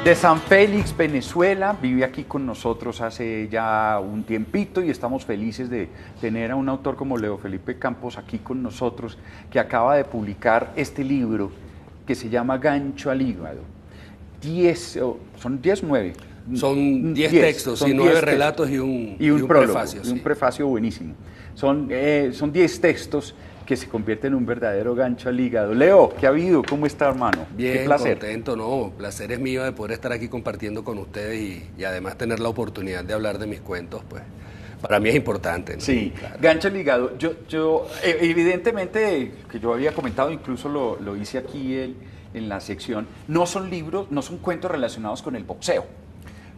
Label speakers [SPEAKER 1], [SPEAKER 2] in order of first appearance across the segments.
[SPEAKER 1] De San Félix, Venezuela, vive aquí con nosotros hace ya un tiempito y estamos felices de tener a un autor como Leo Felipe Campos aquí con nosotros, que acaba de publicar este libro que se llama Gancho al Hígado. ¿Son 10 o 9?
[SPEAKER 2] Son 10 textos, y 9 relatos y un
[SPEAKER 1] prólogo,
[SPEAKER 2] prefacio.
[SPEAKER 1] Y un prefacio buenísimo. Son 10 textos que se convierten en un verdadero gancho al hígado. Leo, ¿qué ha habido? ¿Cómo está, hermano?
[SPEAKER 2] Bien,
[SPEAKER 1] qué placer.
[SPEAKER 2] contento, no, placer es mío de poder estar aquí compartiendo con ustedes y además tener la oportunidad de hablar de mis cuentos, pues para mí es importante, ¿no?
[SPEAKER 1] Sí, claro. Gancho al hígado. Evidentemente, que yo había comentado, incluso lo hice aquí en la sección, no son libros, no son cuentos relacionados con el boxeo,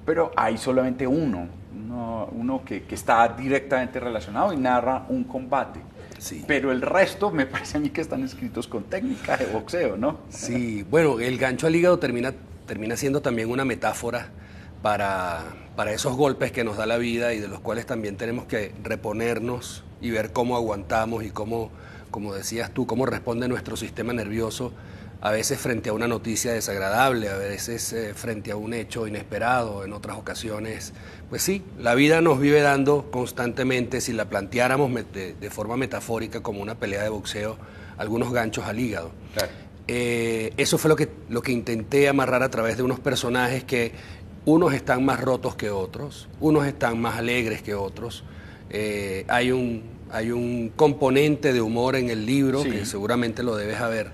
[SPEAKER 1] pero hay solamente uno que está directamente relacionado y narra un combate.
[SPEAKER 2] Sí.
[SPEAKER 1] Pero el resto me parece a mí que están escritos con técnica de boxeo, ¿no?
[SPEAKER 2] Sí, bueno, el gancho al hígado termina siendo también una metáfora para esos golpes que nos da la vida y de los cuales también tenemos que reponernos y ver cómo aguantamos y cómo, como decías tú, cómo responde nuestro sistema nervioso a veces frente a una noticia desagradable, a veces frente a un hecho inesperado, en otras ocasiones. Pues sí, la vida nos vive dando constantemente, si la planteáramos de forma metafórica como una pelea de boxeo, algunos ganchos al hígado.
[SPEAKER 1] Claro.
[SPEAKER 2] Eso fue lo que intenté amarrar a través de unos personajes que unos están más rotos que otros, unos están más alegres que otros. Hay un componente de humor en el libro, sí, que seguramente lo debes haber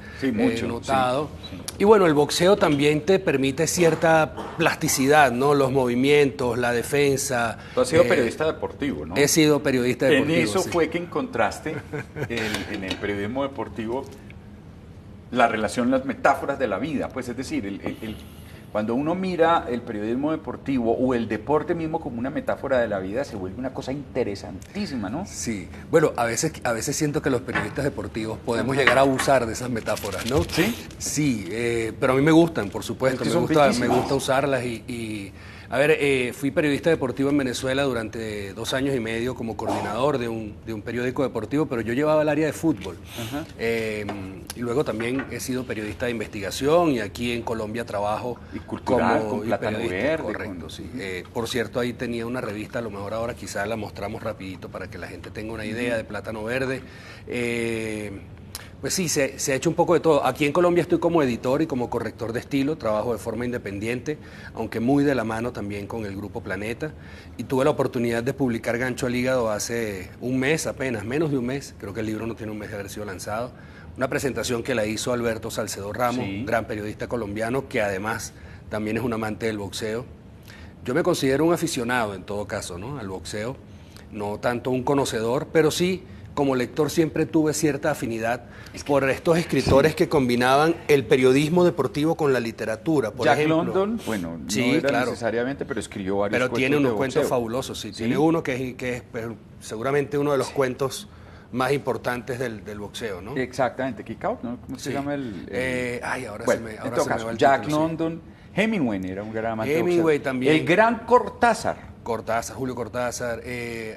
[SPEAKER 2] notado. Sí, sí. Y bueno, el boxeo también te permite cierta plasticidad, ¿no? Los movimientos, la defensa.
[SPEAKER 1] Tú has sido periodista deportivo, ¿no?
[SPEAKER 2] He sido periodista deportivo.
[SPEAKER 1] En eso
[SPEAKER 2] sí.
[SPEAKER 1] fue que encontraste en el periodismo deportivo la relación, las metáforas de la vida. Pues es decir, cuando uno mira el periodismo deportivo o el deporte mismo como una metáfora de la vida, se vuelve una cosa interesantísima, ¿no?
[SPEAKER 2] Sí, bueno, a veces siento que los periodistas deportivos podemos llegar a abusar de esas metáforas, ¿no?
[SPEAKER 1] Sí.
[SPEAKER 2] Sí, pero a mí me gustan, por supuesto, me gusta usarlas a ver, fui periodista deportivo en Venezuela durante 2 años y medio como coordinador de un periódico deportivo, pero yo llevaba el área de fútbol. Y luego también he sido periodista de investigación y aquí en Colombia trabajo
[SPEAKER 1] y cultural,
[SPEAKER 2] como
[SPEAKER 1] con Plátano Verde.
[SPEAKER 2] Correcto, sí. Por cierto, ahí tenía una revista, a lo mejor ahora quizás la mostramos rapidito para que la gente tenga una idea de Plátano Verde. Pues sí, se ha hecho un poco de todo. Aquí en Colombia estoy como editor y como corrector de estilo, trabajo de forma independiente, aunque muy de la mano también con el Grupo Planeta. Y tuve la oportunidad de publicar Gancho al Hígado hace un mes apenas, menos de un mes, creo que el libro no tiene un mes de haber sido lanzado. Una presentación que la hizo Alberto Salcedo Ramos, sí, gran periodista colombiano, que además también es un amante del boxeo. Yo me considero un aficionado en todo caso, ¿no?, al boxeo, no tanto un conocedor, pero sí, como lector siempre tuve cierta afinidad por estos escritores, sí, que combinaban el periodismo deportivo con la literatura. Por
[SPEAKER 1] Jack
[SPEAKER 2] ejemplo,
[SPEAKER 1] London, bueno, no
[SPEAKER 2] sí,
[SPEAKER 1] era
[SPEAKER 2] claro,
[SPEAKER 1] necesariamente, pero escribió varios
[SPEAKER 2] cuentos. Pero tiene unos cuentos fabulosos, sí.
[SPEAKER 1] ¿Sí? Tiene
[SPEAKER 2] uno que es seguramente uno de los cuentos más importantes del boxeo, ¿no?
[SPEAKER 1] Exactamente, Kick Out, ¿no? ¿Cómo se llama el?
[SPEAKER 2] Ahora
[SPEAKER 1] bueno,
[SPEAKER 2] se me
[SPEAKER 1] caso,
[SPEAKER 2] va el
[SPEAKER 1] Jack
[SPEAKER 2] título,
[SPEAKER 1] London, sí. Hemingway era un gran amante.
[SPEAKER 2] Hemingway también.
[SPEAKER 1] El gran Cortázar.
[SPEAKER 2] Julio Cortázar.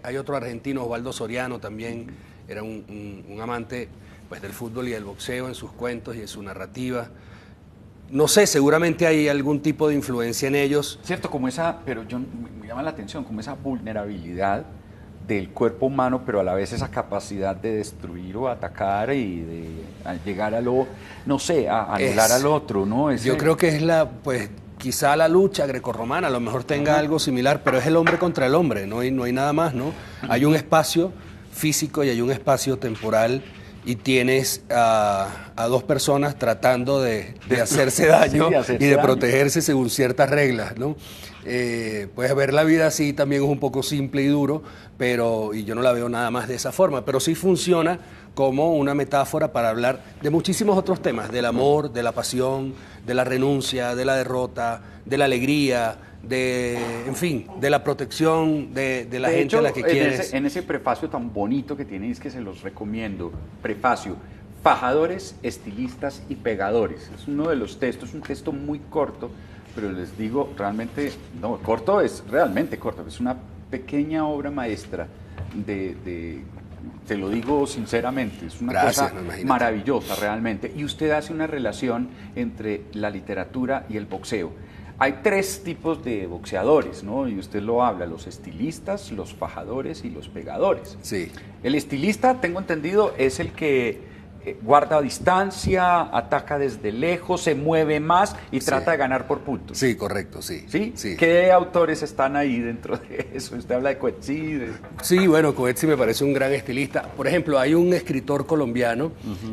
[SPEAKER 2] Hay otro argentino, Osvaldo Soriano, también era un amante, pues, del fútbol y del boxeo en sus cuentos y en su narrativa. No sé, seguramente hay algún tipo de influencia en ellos.
[SPEAKER 1] Cierto, pero me llama la atención, como esa vulnerabilidad del cuerpo humano, pero a la vez esa capacidad de destruir o atacar y de llegar a anular al otro, ¿no?
[SPEAKER 2] Yo creo que es quizá la lucha grecorromana, a lo mejor tenga algo similar, pero es el hombre contra el hombre, no hay nada más, ¿no? Hay un espacio físico y hay un espacio temporal y tienes a dos personas tratando de hacerse daño, sí, y de protegerse según ciertas reglas, ¿no? Puedes ver la vida así, también es un poco simple y duro, y yo no la veo nada más de esa forma, pero sí funciona como una metáfora para hablar de muchísimos otros temas, del amor, de la pasión, de la renuncia, de la derrota, de la alegría, en fin, de la protección de la gente a la que quieres.
[SPEAKER 1] En ese prefacio tan bonito que tiene, es que se los recomiendo, prefacio, fajadores, estilistas y pegadores. Es uno de los textos, un texto muy corto, pero les digo, realmente, no, corto es realmente corto, es una pequeña obra maestra te lo digo sinceramente, es una cosa maravillosa realmente. Y usted hace una relación entre la literatura y el boxeo. Hay tres tipos de boxeadores, ¿no? Y usted lo habla, los estilistas, los fajadores y los pegadores.
[SPEAKER 2] Sí.
[SPEAKER 1] El estilista, tengo entendido, es el que guarda distancia, ataca desde lejos, se mueve más y trata de ganar por puntos.
[SPEAKER 2] Sí, correcto, sí.
[SPEAKER 1] ¿Sí?
[SPEAKER 2] Sí.
[SPEAKER 1] ¿Qué autores están ahí dentro de eso? Usted habla de Coetzee.
[SPEAKER 2] Sí, bueno, Coetzee me parece un gran estilista. Por ejemplo, hay un escritor colombiano,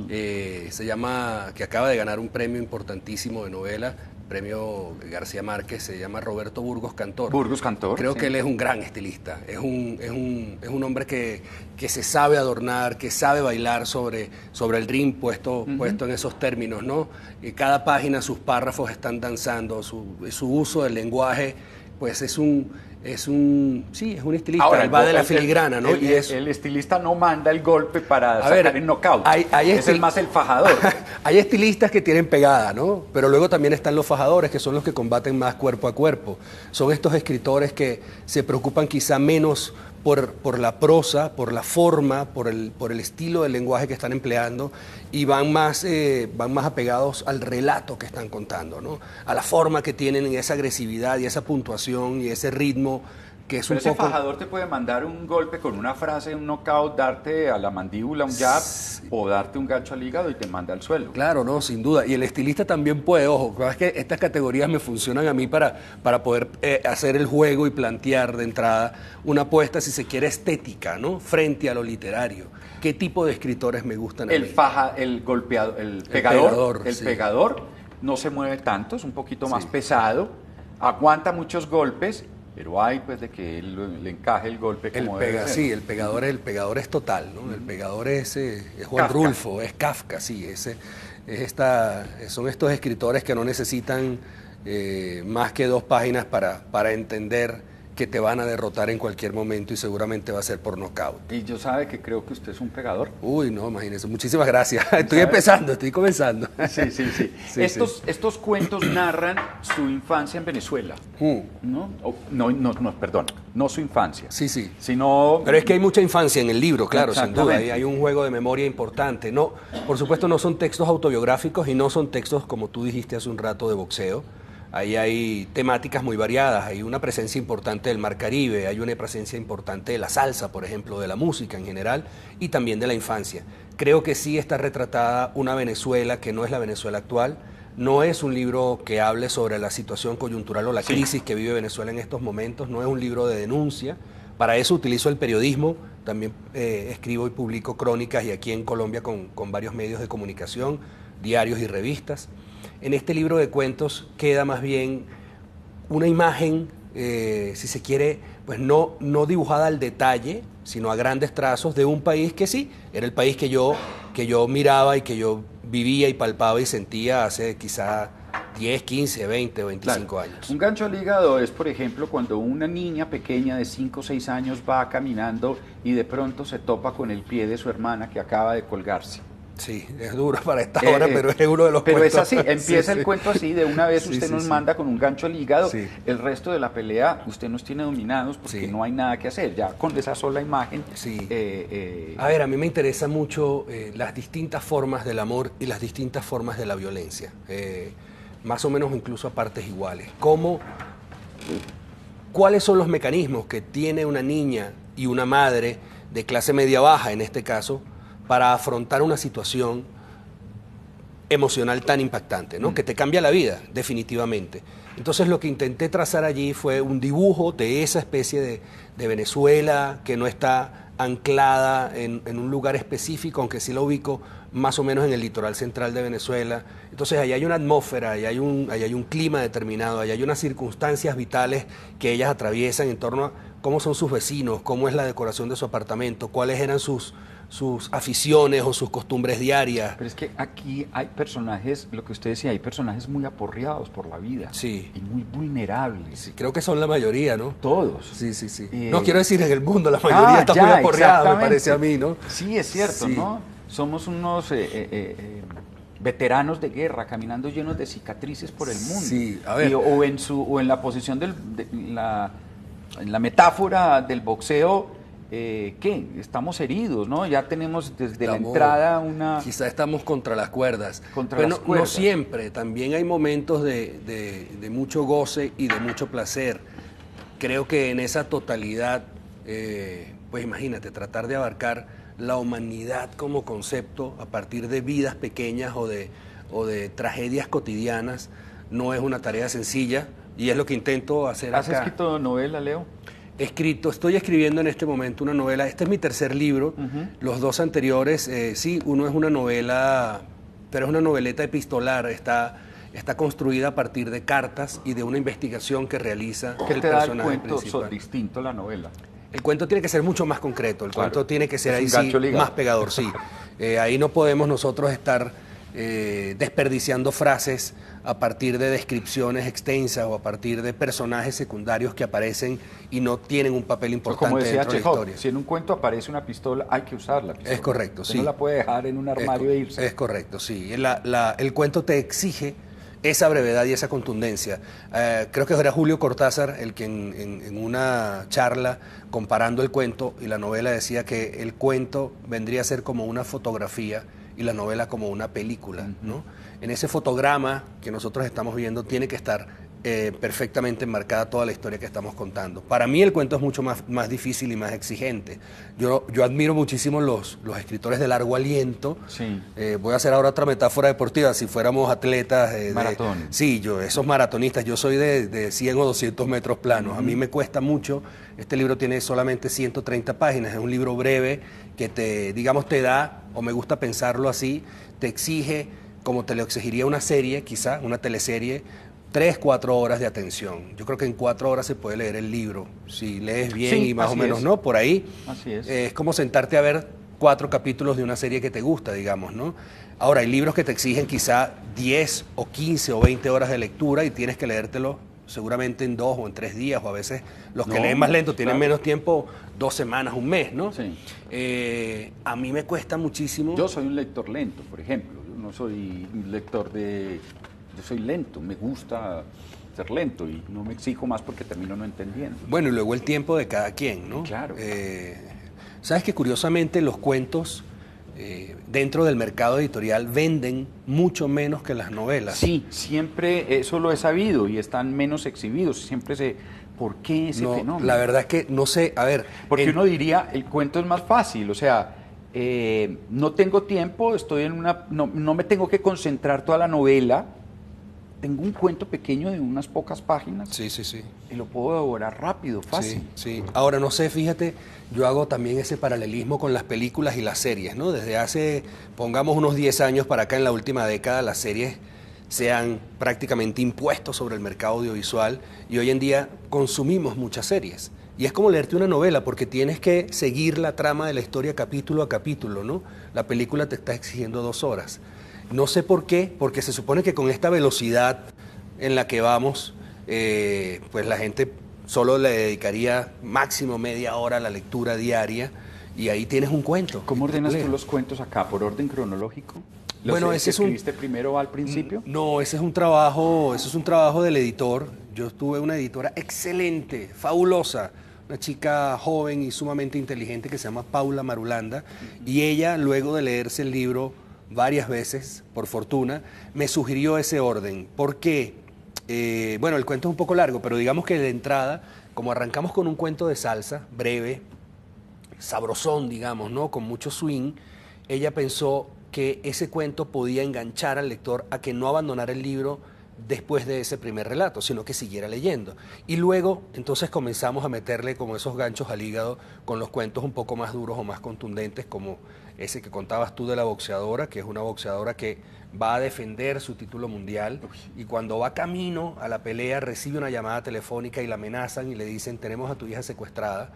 [SPEAKER 2] se llama, que acaba de ganar un premio importantísimo de novela, premio García Márquez, se llama Roberto Burgos Cantor.
[SPEAKER 1] Burgos Cantor.
[SPEAKER 2] Creo
[SPEAKER 1] sí.
[SPEAKER 2] que él es un gran estilista, es un hombre que se sabe adornar, que sabe bailar sobre el ring puesto en esos términos, ¿no? Y cada página, sus párrafos están danzando, su uso del lenguaje, pues es un estilista.
[SPEAKER 1] Ahora,
[SPEAKER 2] va de la filigrana, ¿no?
[SPEAKER 1] El estilista no manda el golpe para sacar el knockout. Es más el fajador.
[SPEAKER 2] Hay estilistas que tienen pegada, ¿no? Pero luego también están los fajadores, que son los que combaten más cuerpo a cuerpo. Son estos escritores que se preocupan quizá menos por la prosa, por la forma, por el estilo del lenguaje que están empleando y van más apegados al relato que están contando, ¿no? A la forma que tienen y esa agresividad y esa puntuación y ese ritmo que es
[SPEAKER 1] Pero
[SPEAKER 2] un poco...
[SPEAKER 1] ese fajador te puede mandar un golpe con una frase, un knockout, darte a la mandíbula un jab o darte un gancho al hígado y te manda al suelo.
[SPEAKER 2] Claro, no, sin duda. Y el estilista también puede, ojo, es que estas categorías me funcionan a mí para poder hacer el juego y plantear de entrada una apuesta, si se quiere, estética, ¿no? Frente a lo literario. ¿Qué tipo de escritores me gustan a mí?
[SPEAKER 1] El pegador no se mueve tanto, es un poquito más pesado, aguanta muchos golpes, pero hay pues de que él le encaje el golpe como debe ser.
[SPEAKER 2] Sí, el pegador es total, ¿no? El pegador es Juan
[SPEAKER 1] Kafka.
[SPEAKER 2] Rulfo, es Kafka, sí, son estos escritores que no necesitan más que 2 páginas para entender que te van a derrotar en cualquier momento y seguramente va a ser por nocaut.
[SPEAKER 1] Y yo sabe que creo que usted es un pegador.
[SPEAKER 2] Uy, no, imagínese, muchísimas gracias. Estoy comenzando.
[SPEAKER 1] Sí. Estos cuentos narran su infancia en Venezuela, ¿no? Perdón, no su infancia.
[SPEAKER 2] Sí.
[SPEAKER 1] Sino...
[SPEAKER 2] Pero es que hay mucha infancia en el libro, claro, sin duda.
[SPEAKER 1] Exactamente.
[SPEAKER 2] Hay un juego de memoria importante. No, por supuesto, no son textos autobiográficos y no son textos, como tú dijiste hace un rato, de boxeo. Ahí hay temáticas muy variadas, hay una presencia importante del Mar Caribe, hay una presencia importante de la salsa, por ejemplo, de la música en general y también de la infancia. Creo que sí está retratada una Venezuela que no es la Venezuela actual, no es un libro que hable sobre la situación coyuntural o la crisis que vive Venezuela en estos momentos, no es un libro de denuncia, para eso utilizo el periodismo, también escribo y publico crónicas y aquí en Colombia con varios medios de comunicación, diarios y revistas. En este libro de cuentos queda más bien una imagen, si se quiere, pues no dibujada al detalle, sino a grandes trazos de un país que sí, era el país que yo miraba y que yo vivía y palpaba y sentía hace quizá 10, 15, 20 o 25 años.
[SPEAKER 1] Un gancho al hígado es, por ejemplo, cuando una niña pequeña de 5 o 6 años va caminando y de pronto se topa con el pie de su hermana que acaba de colgarse.
[SPEAKER 2] Sí, es duro para esta hora, pero es uno de los
[SPEAKER 1] pero
[SPEAKER 2] cuentos.
[SPEAKER 1] Pero es así, empieza el cuento así, de una vez usted nos manda con un gancho al hígado,
[SPEAKER 2] Sí.
[SPEAKER 1] el resto de la pelea usted nos tiene dominados porque no hay nada que hacer, ya con esa sola imagen.
[SPEAKER 2] Sí. A ver, a mí me interesa mucho las distintas formas del amor y las distintas formas de la violencia, más o menos incluso a partes iguales. ¿Cuáles son los mecanismos que tiene una niña y una madre de clase media baja, en este caso, para afrontar una situación emocional tan impactante, ¿no? Que te cambia la vida, definitivamente? Entonces lo que intenté trazar allí fue un dibujo de esa especie de Venezuela que no está anclada en un lugar específico, aunque sí la ubico más o menos en el litoral central de Venezuela. Entonces ahí hay una atmósfera, ahí hay un clima determinado, ahí hay unas circunstancias vitales que ellas atraviesan en torno a cómo son sus vecinos, cómo es la decoración de su apartamento, cuáles eran sus aficiones o sus costumbres diarias.
[SPEAKER 1] Pero es que aquí hay personajes, lo que usted decía, hay personajes muy aporreados por la vida.
[SPEAKER 2] Sí.
[SPEAKER 1] Y muy vulnerables.
[SPEAKER 2] Sí, creo que son la mayoría, ¿no?
[SPEAKER 1] Todos.
[SPEAKER 2] Sí. No quiero decir en el mundo, la mayoría está muy aporreada, me parece a mí, ¿no?
[SPEAKER 1] Sí, es cierto,
[SPEAKER 2] Sí.
[SPEAKER 1] ¿no? Somos unos veteranos de guerra caminando llenos de cicatrices por el mundo.
[SPEAKER 2] Sí, a ver.
[SPEAKER 1] O en la posición en la metáfora del boxeo, ¿qué? Estamos heridos, ¿no? Ya tenemos desde la entrada una...
[SPEAKER 2] Quizá estamos contra las cuerdas.
[SPEAKER 1] Contra las cuerdas.
[SPEAKER 2] No siempre, también hay momentos de mucho goce y de mucho placer. Creo que en esa totalidad, pues imagínate, tratar de abarcar la humanidad como concepto a partir de vidas pequeñas o de tragedias cotidianas no es una tarea sencilla y es lo que intento hacer
[SPEAKER 1] ¿Has
[SPEAKER 2] acá.
[SPEAKER 1] escrito novela, Leo?
[SPEAKER 2] Estoy escribiendo en este momento una novela. Este es mi tercer libro. Los dos anteriores, sí, uno es una novela, pero es una noveleta epistolar. Está construida a partir de cartas y de una investigación que realiza
[SPEAKER 1] ¿Qué
[SPEAKER 2] el
[SPEAKER 1] te da el
[SPEAKER 2] personaje
[SPEAKER 1] cuento
[SPEAKER 2] principal.
[SPEAKER 1] distinto a la novela?
[SPEAKER 2] El cuento tiene que ser mucho más concreto. El cuento tiene que ser
[SPEAKER 1] Es
[SPEAKER 2] ahí
[SPEAKER 1] un
[SPEAKER 2] sí
[SPEAKER 1] gancho ligado.
[SPEAKER 2] más pegador, sí. Ahí no podemos nosotros estar desperdiciando frases a partir de descripciones extensas o a partir de personajes secundarios que aparecen y no tienen un papel importante
[SPEAKER 1] Como decía
[SPEAKER 2] dentro de la
[SPEAKER 1] Chekhov,
[SPEAKER 2] historia.
[SPEAKER 1] si en un cuento aparece una pistola, hay que usar la pistola.
[SPEAKER 2] Es correcto,
[SPEAKER 1] Usted
[SPEAKER 2] sí.
[SPEAKER 1] no la puede dejar en un armario e irse.
[SPEAKER 2] Es correcto, sí. El cuento te exige esa brevedad y esa contundencia. Creo que era Julio Cortázar el que en una charla comparando el cuento y la novela decía que el cuento vendría a ser como una fotografía y la novela como una película, ¿no? En ese fotograma que nosotros estamos viendo tiene que estar perfectamente enmarcada toda la historia que estamos contando. Para mí el cuento es mucho más difícil y más exigente. Yo admiro muchísimo los escritores de largo aliento.
[SPEAKER 1] Sí.
[SPEAKER 2] Voy a hacer ahora otra metáfora deportiva. Si fuéramos atletas...
[SPEAKER 1] Maratón.
[SPEAKER 2] Sí, esos maratonistas. Yo soy de 100 o 200 metros planos. A mí me cuesta mucho. Este libro tiene solamente 130 páginas. Es un libro breve que te da, o me gusta pensarlo así, te exige, como te lo exigiría una serie, quizá, una teleserie, 3-4 horas de atención. Yo creo que en 4 horas se puede leer el libro, si lees bien
[SPEAKER 1] Sí,
[SPEAKER 2] y más o
[SPEAKER 1] así
[SPEAKER 2] menos,
[SPEAKER 1] es.
[SPEAKER 2] ¿no? Por ahí.
[SPEAKER 1] Así es.
[SPEAKER 2] Es como sentarte a ver 4 capítulos de una serie que te gusta, digamos, ¿no? Ahora, hay libros que te exigen quizá 10 o 15 o 20 horas de lectura y tienes que leértelo seguramente en 2 o en 3 días, o a veces los que leen más lento tienen menos tiempo, 2 semanas, un mes, ¿no?
[SPEAKER 1] Sí.
[SPEAKER 2] A mí me cuesta muchísimo.
[SPEAKER 1] Yo soy un lector lento, por ejemplo. Yo no soy un lector Yo soy lento, me gusta ser lento y no me exijo más porque termino no entendiendo.
[SPEAKER 2] Bueno, y luego el tiempo de cada quien, ¿no?
[SPEAKER 1] Claro.
[SPEAKER 2] Sabes que curiosamente los cuentos dentro del mercado editorial venden mucho menos que las novelas.
[SPEAKER 1] Sí, siempre eso lo he sabido y están menos exhibidos. ¿Por qué ese fenómeno?
[SPEAKER 2] La verdad es que no sé, a ver...
[SPEAKER 1] Porque uno diría, el cuento es más fácil, o sea, no tengo tiempo, no me tengo que concentrar toda la novela. Tengo un cuento pequeño de unas pocas páginas.
[SPEAKER 2] Sí, sí, sí.
[SPEAKER 1] Y lo puedo devorar rápido, fácil.
[SPEAKER 2] Sí, sí. Ahora, no sé, fíjate, yo hago también ese paralelismo con las películas y las series, ¿no? Desde hace, pongamos unos 10 años para acá, en la última década, las series se han prácticamente impuesto sobre el mercado audiovisual y hoy en día consumimos muchas series. Y es como leerte una novela, porque tienes que seguir la trama de la historia capítulo a capítulo, ¿no? La película te está exigiendo 2 horas. No sé por qué, porque se supone que con esta velocidad en la que vamos, pues la gente solo le dedicaría máximo media hora a la lectura diaria y ahí tienes un cuento.
[SPEAKER 1] ¿Cómo ordenas tú los cuentos acá? ¿Por orden cronológico?
[SPEAKER 2] Bueno, ese es
[SPEAKER 1] ¿Escribiste primero al principio?
[SPEAKER 2] No, ese es un trabajo del editor. Yo tuve una editora excelente, fabulosa, una chica joven y sumamente inteligente que se llama Paula Marulanda, y ella, luego de leerse el libro varias veces, por fortuna, me sugirió ese orden. ¿Por qué? Bueno, el cuento es un poco largo, pero digamos que de entrada, como arrancamos con un cuento de salsa, breve, sabrosón, digamos, ¿no? Con mucho swing, ella pensó que ese cuento podía enganchar al lector a que no abandonara el libro después de ese primer relato, sino que siguiera leyendo. Y luego, entonces comenzamos a meterle como esos ganchos al hígado con los cuentos un poco más duros o más contundentes, como ese que contabas tú de la boxeadora, que es una boxeadora que va a defender su título mundial y cuando va camino a la pelea recibe una llamada telefónica y la amenazan y le dicen: tenemos a tu hija secuestrada,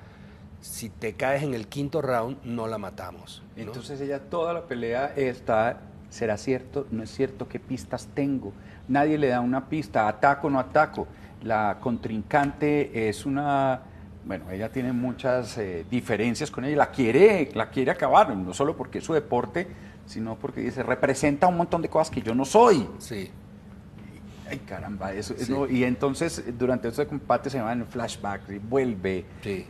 [SPEAKER 2] si te caes en el 5.º round no la matamos, ¿no?
[SPEAKER 1] Entonces ella toda la pelea está, ¿será cierto? ¿No es cierto? ¿Qué pistas tengo? Nadie le da una pista, ataco o no ataco. La contrincante es una... Bueno, ella tiene muchas diferencias con ella, la quiere acabar, no solo porque es su deporte, sino porque dice, representa un montón de cosas que yo no soy.
[SPEAKER 2] Sí.
[SPEAKER 1] Ay, caramba, eso.
[SPEAKER 2] Sí.
[SPEAKER 1] No, y entonces, durante ese combate se van flashbacks y vuelve.
[SPEAKER 2] Sí.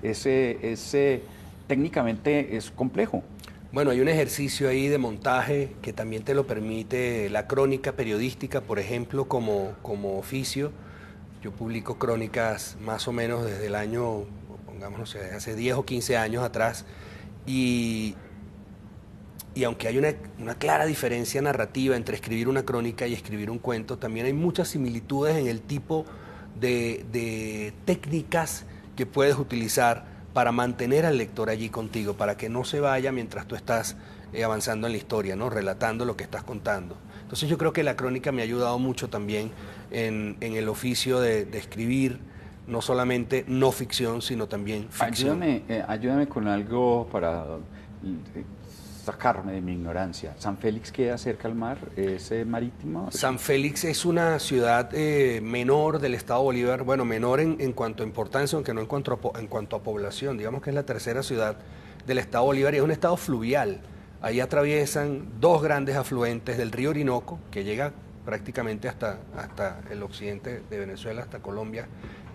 [SPEAKER 1] técnicamente es complejo.
[SPEAKER 2] Bueno, hay un ejercicio ahí de montaje que también te lo permite la crónica periodística, por ejemplo, como oficio. Yo publico crónicas más o menos desde el año, pongamos, no sé, hace 10 o 15 años atrás, y aunque hay una clara diferencia narrativa entre escribir una crónica y escribir un cuento, también hay muchas similitudes en el tipo de técnicas que puedes utilizar para mantener al lector allí contigo, para que no se vaya mientras tú estás avanzando en la historia, ¿no? Relatando lo que estás contando. Entonces yo creo que la crónica me ha ayudado mucho también en el oficio de escribir, no solamente no ficción, sino también ficción.
[SPEAKER 1] Ayúdame con algo para sacarme de mi ignorancia. ¿San Félix queda cerca al mar? ¿Es marítimo?
[SPEAKER 2] San Félix es una ciudad menor del estado Bolívar, bueno, menor en cuanto a importancia, aunque no en cuanto a población. Digamos que es la tercera ciudad del estado Bolívar y es un estado fluvial. Ahí atraviesan dos grandes afluentes del río Orinoco, que llega prácticamente hasta el occidente de Venezuela, hasta Colombia,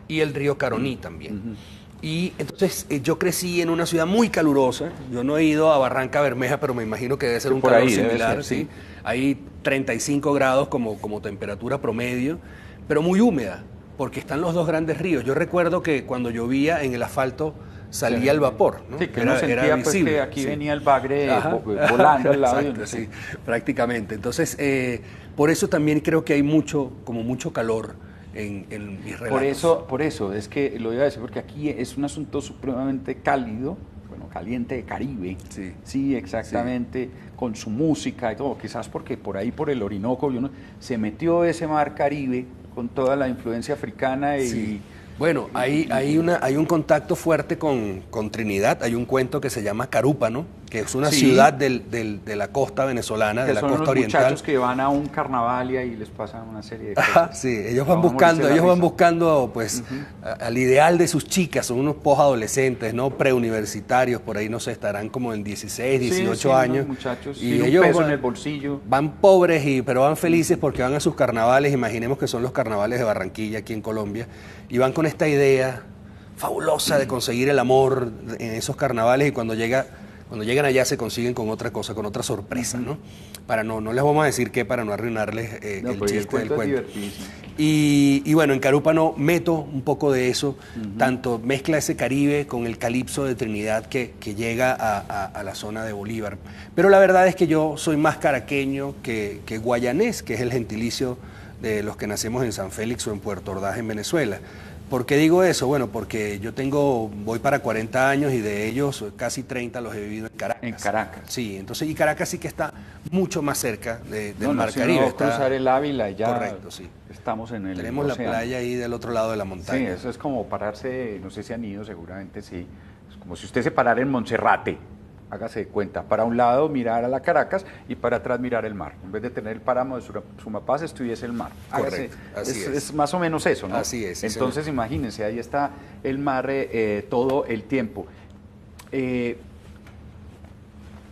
[SPEAKER 2] y el río Caroní también. Y entonces yo crecí en una ciudad muy calurosa. Yo no he ido a Barranca Bermeja, pero me imagino que debe ser un calor similar. ¿Sí? Hay 35 grados como temperatura promedio, pero muy húmeda, porque están los dos grandes ríos. Yo recuerdo que cuando llovía en el asfalto salía el vapor, ¿no?
[SPEAKER 1] Sí, que uno sentía pues, que aquí venía el bagre volando al lado.
[SPEAKER 2] Exacto, sí, prácticamente. Entonces, por eso también creo que hay mucho calor en mis relatos.
[SPEAKER 1] Por eso, es que lo iba a decir, porque aquí es un asunto supremamente cálido, bueno, caliente de Caribe, sí, exactamente, con su música y todo, quizás porque por ahí, por el Orinoco, se metió ese mar Caribe con toda la influencia africana y...
[SPEAKER 2] Sí. Bueno, hay un contacto fuerte con Trinidad. Hay un cuento que se llama Carúpano, que es una ciudad de la costa venezolana, de la costa oriental.
[SPEAKER 1] Son muchachos que van a un carnaval y ahí les pasan una serie de cosas.
[SPEAKER 2] Sí, ellos van buscando pues al ideal de sus chicas, son unos posadolescentes, ¿no? Preuniversitarios, por ahí no sé, estarán como en 16, 18 años.
[SPEAKER 1] Muchachos,
[SPEAKER 2] y
[SPEAKER 1] ellos un peso en el bolsillo.
[SPEAKER 2] Van pobres, pero van felices porque van a sus carnavales, imaginemos que son los carnavales de Barranquilla aquí en Colombia, y van con esta idea fabulosa de conseguir el amor en esos carnavales y cuando llegan allá se consiguen con otra cosa, con otra sorpresa, ¿no? No les vamos a decir qué para no arruinarles el chiste del cuento. Y bueno, en Carúpano meto un poco de eso, tanto mezcla ese Caribe con el calipso de Trinidad que llega a la zona de Bolívar. Pero la verdad es que yo soy más caraqueño que guayanés, que es el gentilicio de los que nacemos en San Félix o en Puerto Ordaz, en Venezuela. ¿Por qué digo eso? Bueno, porque voy para 40 años y de ellos casi 30 los he vivido en Caracas.
[SPEAKER 1] En Caracas.
[SPEAKER 2] Sí, entonces, y Caracas sí que está mucho más cerca del Mar Caribe.
[SPEAKER 1] Está cruzar el Ávila y ya.
[SPEAKER 2] Correcto, sí.
[SPEAKER 1] Estamos en el
[SPEAKER 2] Tenemos océano. La playa ahí del otro lado de la montaña.
[SPEAKER 1] Sí, eso es como pararse, no sé si han ido, seguramente sí. Es como si usted se parara en Monserrate. Hágase de cuenta, para un lado mirar a la Caracas y para atrás mirar el mar. En vez de tener el páramo de Sumapaz, estuviese el mar.
[SPEAKER 2] Correcto,
[SPEAKER 1] es más o menos eso, ¿no?
[SPEAKER 2] Así es.
[SPEAKER 1] Entonces, imagínense, ahí está el mar todo el tiempo.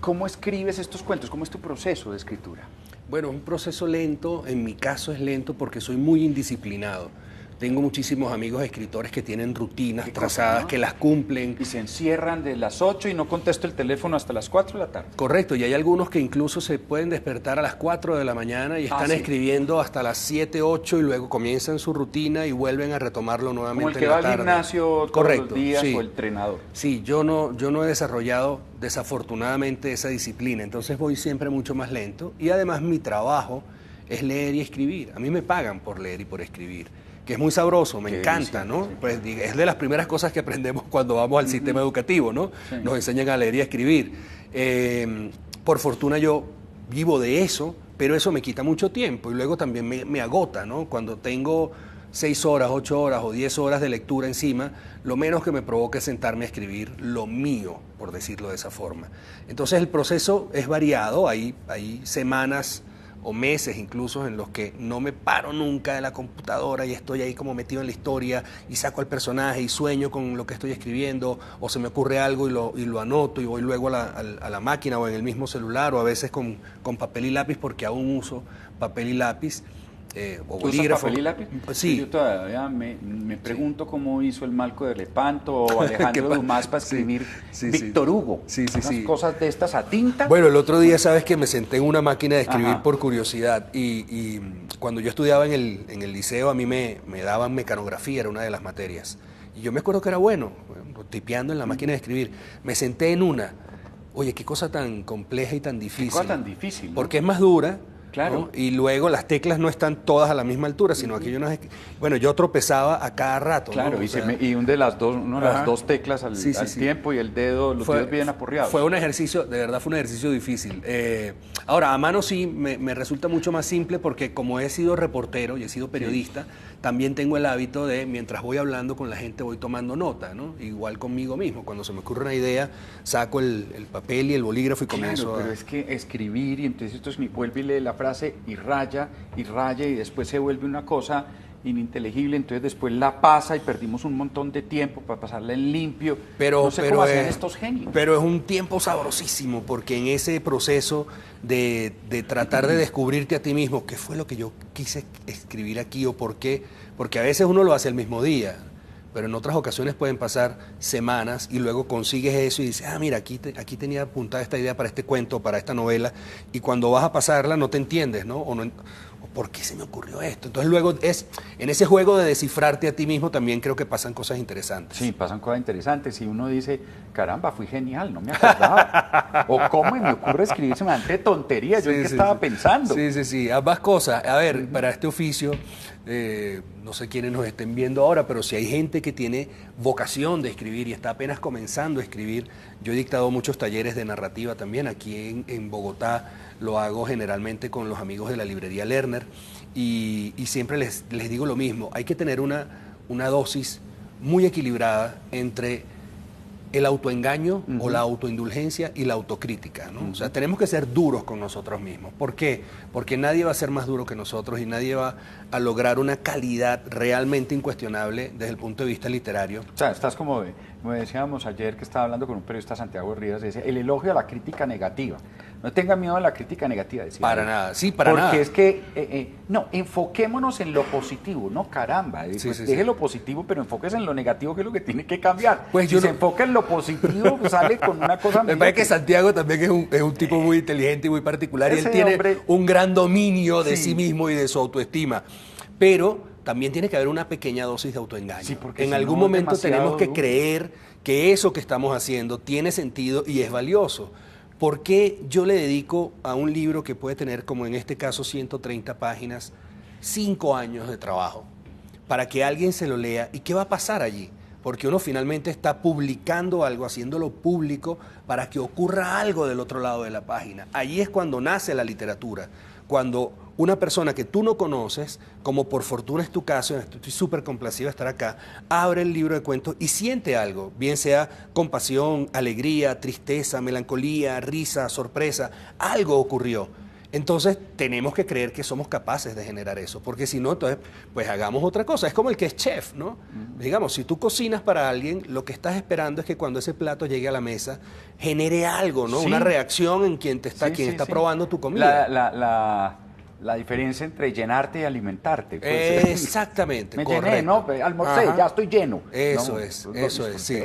[SPEAKER 1] ¿Cómo escribes estos cuentos? ¿Cómo es tu proceso de escritura?
[SPEAKER 2] Bueno, un proceso lento, en mi caso es lento porque soy muy indisciplinado. Tengo muchísimos amigos escritores que tienen rutinas trazadas, que las cumplen.
[SPEAKER 1] Y se encierran de las 8 y no contesto el teléfono hasta las 4 de la tarde.
[SPEAKER 2] Correcto, y hay algunos que incluso se pueden despertar a las 4 de la mañana y están escribiendo hasta las 7, 8 y luego comienzan su rutina y vuelven a retomarlo nuevamente.
[SPEAKER 1] Como el que va al gimnasio todos los días o el entrenador.
[SPEAKER 2] Sí, yo no he desarrollado desafortunadamente esa disciplina, entonces voy siempre mucho más lento y además mi trabajo es leer y escribir. A mí me pagan por leer y por escribir, que es muy sabroso, me encanta, ¿no? Sí. Pues es de las primeras cosas que aprendemos cuando vamos al sistema educativo, ¿no? Sí. Nos enseñan a leer y a escribir. Por fortuna yo vivo de eso, pero eso me quita mucho tiempo y luego también me agota, ¿no? Cuando tengo 6 horas, 8 horas o 10 horas de lectura encima, lo menos que me provoca es sentarme a escribir lo mío, por decirlo de esa forma. Entonces el proceso es variado, hay semanas o meses incluso en los que no me paro nunca de la computadora y estoy ahí como metido en la historia y saco al personaje y sueño con lo que estoy escribiendo o se me ocurre algo y lo anoto y voy luego a la máquina o en el mismo celular o a veces con papel y lápiz porque aún uso papel y lápiz o
[SPEAKER 1] ¿Tú usas
[SPEAKER 2] bolígrafo.
[SPEAKER 1] papel y lápiz?
[SPEAKER 2] Sí.
[SPEAKER 1] Yo todavía me pregunto cómo hizo el Marco de Lepanto o Alejandro Dumas para escribir Víctor Hugo. Unas cosas de estas a tinta.
[SPEAKER 2] Bueno, el otro día, sabes que me senté en una máquina de escribir
[SPEAKER 1] Ajá.
[SPEAKER 2] por curiosidad y cuando yo estudiaba en el liceo a mí me daban mecanografía, era una de las materias. Y yo me acuerdo que era bueno, tipeando en la máquina de escribir. Me senté en una. Oye, qué cosa tan compleja y tan difícil.
[SPEAKER 1] Qué cosa tan difícil, ¿no?
[SPEAKER 2] Porque es más dura.
[SPEAKER 1] Claro.
[SPEAKER 2] ¿No? Y luego las teclas no están todas a la misma altura, sino aquello no es... Bueno, yo tropezaba a cada rato.
[SPEAKER 1] Claro,
[SPEAKER 2] ¿no?
[SPEAKER 1] y una de las dos teclas al tiempo y el dedo, los dedos bien aporreados.
[SPEAKER 2] Fue un ejercicio, de verdad fue un ejercicio difícil. Ahora, a mano sí me resulta mucho más simple porque como he sido reportero y he sido periodista, también tengo el hábito de, mientras voy hablando con la gente, voy tomando nota, ¿no? Igual conmigo mismo. Cuando se me ocurre una idea, saco el papel y el bolígrafo y comienzo
[SPEAKER 1] pero es que escribir y entonces esto vuelve y lee la frase y raya y después se vuelve una cosa ininteligible, entonces después la pasa y perdimos un montón de tiempo para pasarla en limpio. No sé cómo hacían estos genios.
[SPEAKER 2] Pero es un tiempo sabrosísimo porque en ese proceso de tratar de descubrirte a ti mismo, qué fue lo que yo quise escribir aquí o por qué, porque a veces uno lo hace el mismo día, pero en otras ocasiones pueden pasar semanas y luego consigues eso y dices, mira, aquí tenía apuntada esta idea para este cuento, para esta novela, y cuando vas a pasarla no te entiendes, ¿no? O ¿por qué se me ocurrió esto? Entonces luego en ese juego de descifrarte a ti mismo también creo que pasan cosas interesantes.
[SPEAKER 1] Sí, pasan cosas interesantes y uno dice, caramba, fui genial, no me acordaba. O cómo me ocurre escribir semejante tontería, yo en qué estaba pensando.
[SPEAKER 2] Sí, ambas cosas. A ver, para este oficio, no sé quiénes nos estén viendo ahora, pero si hay gente que tiene vocación de escribir y está apenas comenzando a escribir, yo he dictado muchos talleres de narrativa también aquí en Bogotá. Lo hago generalmente con los amigos de la librería Lerner y siempre les digo lo mismo, hay que tener una dosis muy equilibrada entre el autoengaño o la autoindulgencia y la autocrítica, ¿no? O sea, tenemos que ser duros con nosotros mismos. ¿Por qué? Porque nadie va a ser más duro que nosotros y nadie va a lograr una calidad realmente incuestionable desde el punto de vista literario.
[SPEAKER 1] O sea, estás como decíamos ayer que estaba hablando con un periodista, Santiago Rivas, decía, el elogio a la crítica negativa. No tenga miedo a la crítica negativa, decía.
[SPEAKER 2] Para nada, sí, para nada.
[SPEAKER 1] Porque es que, no, enfoquémonos en lo positivo, no caramba. Deje lo positivo, pero enfóquese en lo negativo, que es lo que tiene que cambiar.
[SPEAKER 2] Pues
[SPEAKER 1] si se enfoca en lo positivo, sale con una cosa...
[SPEAKER 2] Me parece que Santiago también es un tipo muy inteligente y muy particular, y él tiene un gran dominio de sí mismo y de su autoestima. Pero también tiene que haber una pequeña dosis de autoengaño.
[SPEAKER 1] Sí, porque
[SPEAKER 2] en algún momento tenemos que creer que eso que estamos haciendo tiene sentido y es valioso. ¿Por qué yo le dedico a un libro que puede tener, como en este caso, 130 páginas, 5 años de trabajo? Para que alguien se lo lea. ¿Y qué va a pasar allí? Porque uno finalmente está publicando algo, haciéndolo público para que ocurra algo del otro lado de la página. Allí es cuando nace la literatura. Cuando una persona que tú no conoces, como por fortuna es tu caso, estoy súper complacido de estar acá, abre el libro de cuentos y siente algo, bien sea compasión, alegría, tristeza, melancolía, risa, sorpresa, algo ocurrió. Entonces tenemos que creer que somos capaces de generar eso, porque si no, entonces pues hagamos otra cosa. Es como el que es chef, ¿no? Digamos, si tú cocinas para alguien, lo que estás esperando es que cuando ese plato llegue a la mesa genere algo, ¿no? Una reacción en quien está probando tu comida.
[SPEAKER 1] La diferencia entre llenarte y alimentarte. Pues,
[SPEAKER 2] exactamente,
[SPEAKER 1] me
[SPEAKER 2] correcto.
[SPEAKER 1] llené, ¿no? Almorcé, ya estoy lleno.
[SPEAKER 2] Eso
[SPEAKER 1] ¿no?
[SPEAKER 2] es, sí.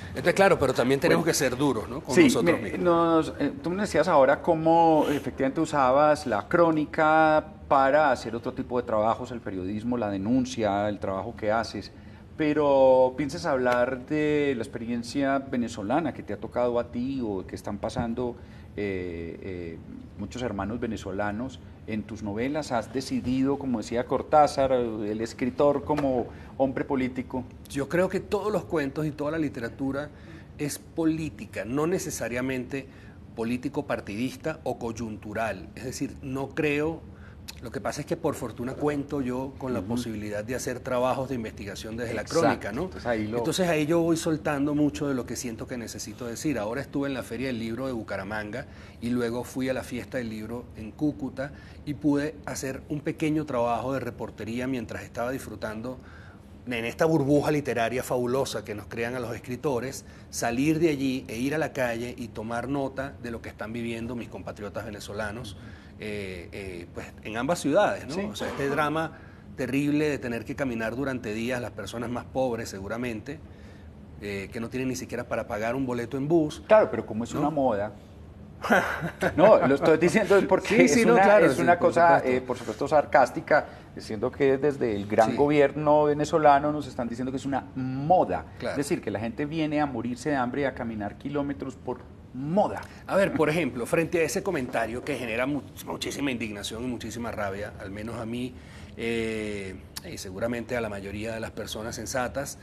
[SPEAKER 2] Entonces, claro, pero también tenemos que ser duros, ¿no? Con nosotros mismos.
[SPEAKER 1] Tú me decías ahora cómo efectivamente usabas la crónica para hacer otro tipo de trabajos, el periodismo, la denuncia, el trabajo que haces. Pero piensas hablar de la experiencia venezolana que te ha tocado a ti o que están pasando muchos hermanos venezolanos en tus novelas. ¿Has decidido, como decía Cortázar, el escritor como hombre político?
[SPEAKER 2] Yo creo que todos los cuentos y toda la literatura es política, no necesariamente político partidista o coyuntural. Es decir, no creo... Lo que pasa es que por fortuna cuento yo con la posibilidad de hacer trabajos de investigación desde la crónica, ¿no? Entonces ahí yo voy soltando mucho de lo que siento que necesito decir. Ahora estuve en la Feria del Libro de Bucaramanga y luego fui a la Fiesta del Libro en Cúcuta y pude hacer un pequeño trabajo de reportería mientras estaba disfrutando en esta burbuja literaria fabulosa que nos crean a los escritores, salir de allí e ir a la calle y tomar nota de lo que están viviendo mis compatriotas venezolanos, pues en ambas ciudades, ¿no?
[SPEAKER 1] Sí.
[SPEAKER 2] O sea, este drama terrible de tener que caminar durante días, las personas más pobres seguramente, que no tienen ni siquiera para pagar un boleto en bus.
[SPEAKER 1] Claro, pero como es
[SPEAKER 2] ¿no?
[SPEAKER 1] una moda. No, lo estoy diciendo porque
[SPEAKER 2] Sí, claro,
[SPEAKER 1] es una
[SPEAKER 2] por
[SPEAKER 1] cosa,
[SPEAKER 2] supuesto.
[SPEAKER 1] por supuesto, sarcástica, diciendo que desde el gran
[SPEAKER 2] Sí.
[SPEAKER 1] gobierno venezolano nos están diciendo que es una moda.
[SPEAKER 2] Claro.
[SPEAKER 1] Es decir, que la gente viene a morirse de hambre y a caminar kilómetros por moda.
[SPEAKER 2] A ver, por ejemplo, frente a ese comentario que genera muchísima indignación y muchísima rabia, al menos a mí y seguramente a la mayoría de las personas sensatas,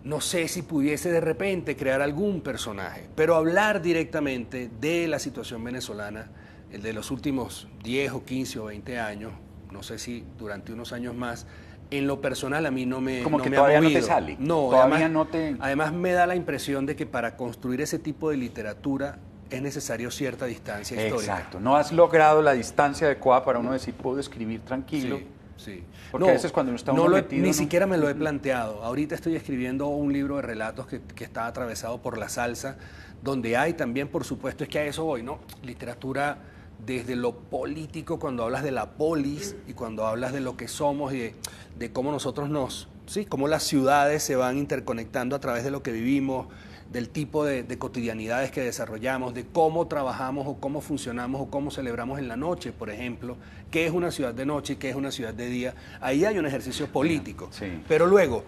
[SPEAKER 2] no sé si pudiese de repente crear algún personaje, pero hablar directamente de la situación venezolana, el de los últimos 10 o 15 o 20 años, no sé si durante unos años más, en lo personal a mí no me
[SPEAKER 1] Como
[SPEAKER 2] no
[SPEAKER 1] que
[SPEAKER 2] me ha
[SPEAKER 1] todavía no te
[SPEAKER 2] movido.
[SPEAKER 1] sale.
[SPEAKER 2] No,
[SPEAKER 1] Todavía
[SPEAKER 2] además,
[SPEAKER 1] no te...
[SPEAKER 2] además me da la impresión de que para construir ese tipo de literatura es necesario cierta distancia histórica.
[SPEAKER 1] Exacto, no has logrado la distancia adecuada para uno decir, puedo escribir tranquilo.
[SPEAKER 2] Sí, sí.
[SPEAKER 1] Porque a veces cuando uno está metido...
[SPEAKER 2] Ni siquiera me lo he planteado. Ahorita estoy escribiendo un libro de relatos que está atravesado por la salsa, donde hay también, por supuesto, es que a eso voy, ¿no? Literatura desde lo político, cuando hablas de la polis y cuando hablas de lo que somos y de cómo nosotros cómo las ciudades se van interconectando a través de lo que vivimos, del tipo de cotidianidades que desarrollamos, de cómo trabajamos o cómo funcionamos o cómo celebramos en la noche, por ejemplo, qué es una ciudad de noche y qué es una ciudad de día. Ahí hay un ejercicio político.
[SPEAKER 1] Sí.
[SPEAKER 2] Pero luego,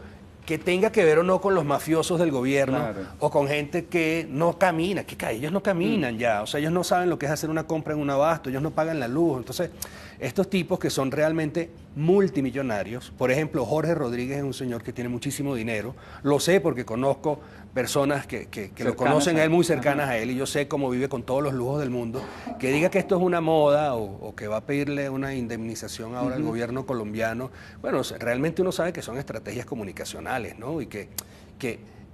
[SPEAKER 2] que tenga que ver o no con los mafiosos del gobierno,
[SPEAKER 1] Claro.
[SPEAKER 2] o con gente que no camina, ellos no caminan ya, o sea, ellos no saben lo que es hacer una compra en un abasto, ellos no pagan la luz. Entonces, estos tipos que son realmente multimillonarios, por ejemplo, Jorge Rodríguez es un señor que tiene muchísimo dinero, lo sé porque conozco personas que lo conocen a él, muy cercanas a él, y yo sé cómo vive con todos los lujos del mundo, que diga que esto es una moda o que va a pedirle una indemnización ahora al gobierno colombiano. Bueno, realmente uno sabe que son estrategias comunicacionales, ¿no? Y que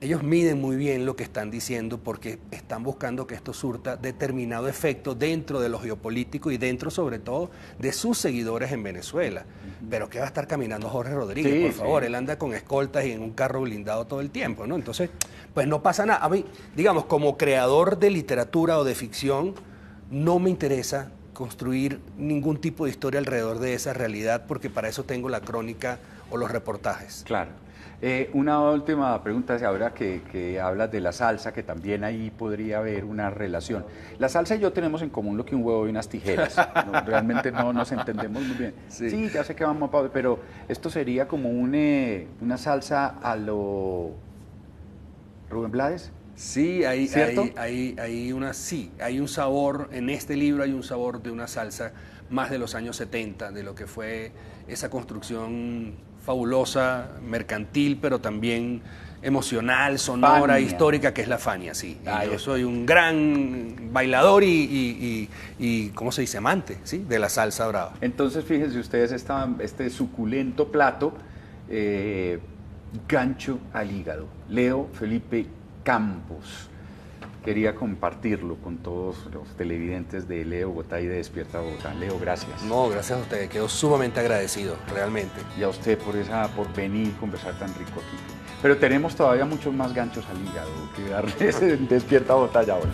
[SPEAKER 2] ellos miden muy bien lo que están diciendo porque están buscando que esto surta determinado efecto dentro de lo geopolítico y dentro, sobre todo, de sus seguidores en Venezuela. Pero ¿qué va a estar caminando Jorge Rodríguez?
[SPEAKER 1] Sí,
[SPEAKER 2] por favor,
[SPEAKER 1] sí.
[SPEAKER 2] él anda con escoltas y en un carro blindado todo el tiempo, ¿no? Entonces, pues no pasa nada. A mí, digamos, como creador de literatura o de ficción, no me interesa construir ningún tipo de historia alrededor de esa realidad porque para eso tengo la crónica o los reportajes.
[SPEAKER 1] Claro. Una última pregunta, ahora que hablas de la salsa, que también ahí podría haber una relación. La salsa y yo tenemos en común lo que un huevo y unas tijeras. No, realmente no nos entendemos muy bien.
[SPEAKER 2] Sí.
[SPEAKER 1] Sí, ya sé que vamos a... Pero esto sería como una salsa a lo Rubén Blades.
[SPEAKER 2] Sí,
[SPEAKER 1] ¿Cierto?
[SPEAKER 2] hay un sabor, en este libro hay un sabor de una salsa más de los años 70, de lo que fue esa construcción fabulosa, mercantil, pero también emocional, sonora,
[SPEAKER 1] Fania.
[SPEAKER 2] histórica, que es la Fania, sí. Y yo
[SPEAKER 1] Eso.
[SPEAKER 2] soy un gran bailador y ¿cómo se dice? Amante, ¿sí? De la salsa brava.
[SPEAKER 1] Entonces, fíjense ustedes este suculento plato, gancho al hígado. Leo Felipe Campos. Quería compartirlo con todos los televidentes de Leo Bogotá y de Despierta Bogotá. Leo, gracias.
[SPEAKER 2] No, gracias a usted, quedo sumamente agradecido, realmente.
[SPEAKER 1] Y a usted por venir y conversar tan rico aquí. Pero tenemos todavía muchos más ganchos al hígado que darles en Despierta Bogotá ya ahora.